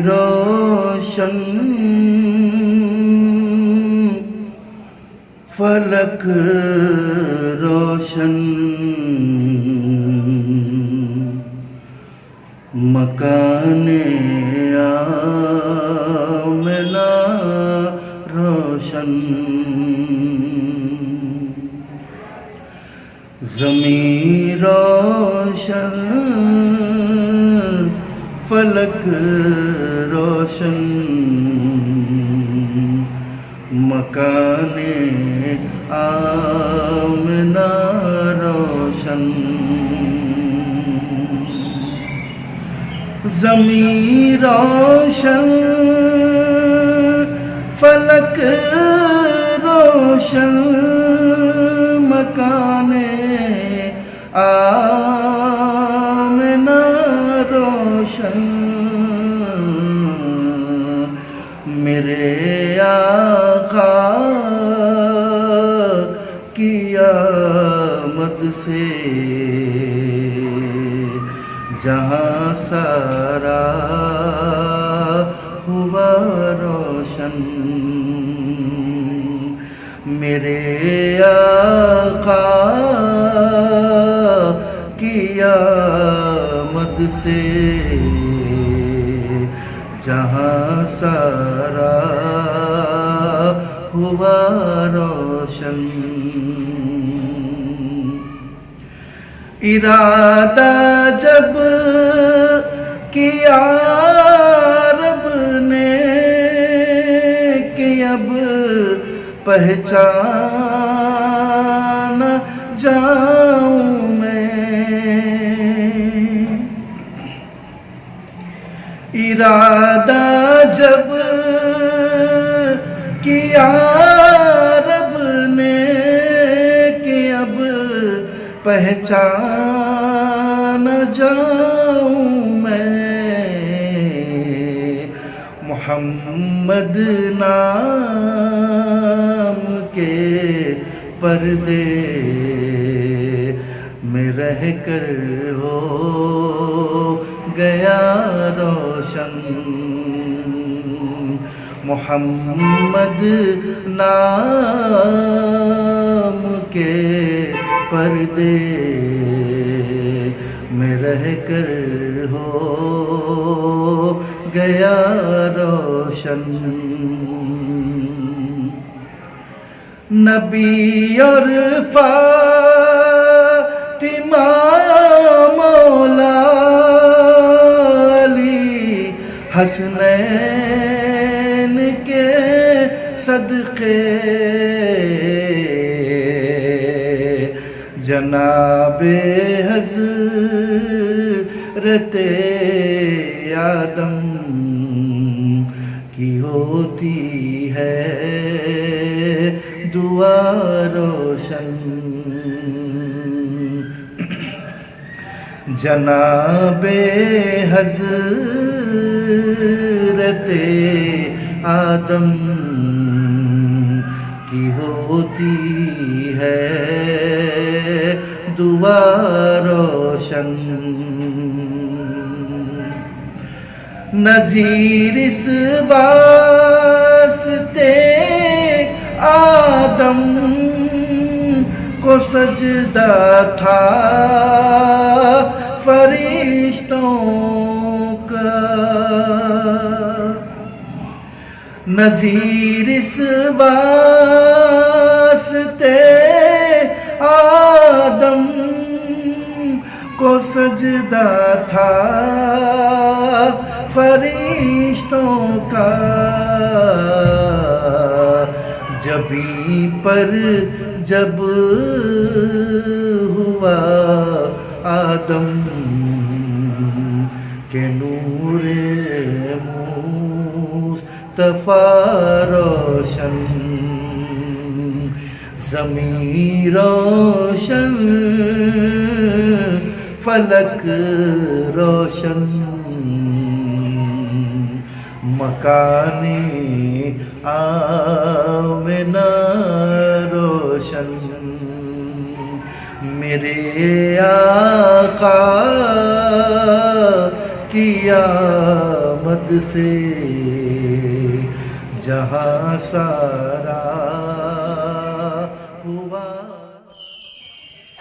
روشن فلک روشن مکان آمنہ روشن زمین روشن فلک روشن مکان آمنہ روشن زمین روشن فلک روشن مکان آمنہ روشن میرے آقا کی آمد سے جہاں سارا ہوا روشن میرے آقا کی آمد سے جہاں سارا ہوا روشن ارادہ جب کیا رب نے کہ اب پہچان جاؤں میں ارادہ جب کیا رب نے کہ اب پہچان جاؤں میں محمد نام کے پردے میں رہ کر ہو گیا روشن محمد نام کے پردے میں رہ کر ہو گیا روشن نبی اور فاطمہ مولا علی حسنین کے صدقے جناب حضرت آدم کی ہوتی ہے دعا روشن جناب حضرت آدم کی ہوتی ہے دعا روشن نظیر اس واسطے آدم کو سجدہ تھا فرشتوں کا نظیر اس واسطے آدم کو سجدہ تھا فرشتوں کا جبیں پر جب ہوا آدم کے نور مصطفیٰ روشن زمین روشن فلک روشن مکان آمنہ روشن میرے آقا کی آمد مراد سے جہاں سارا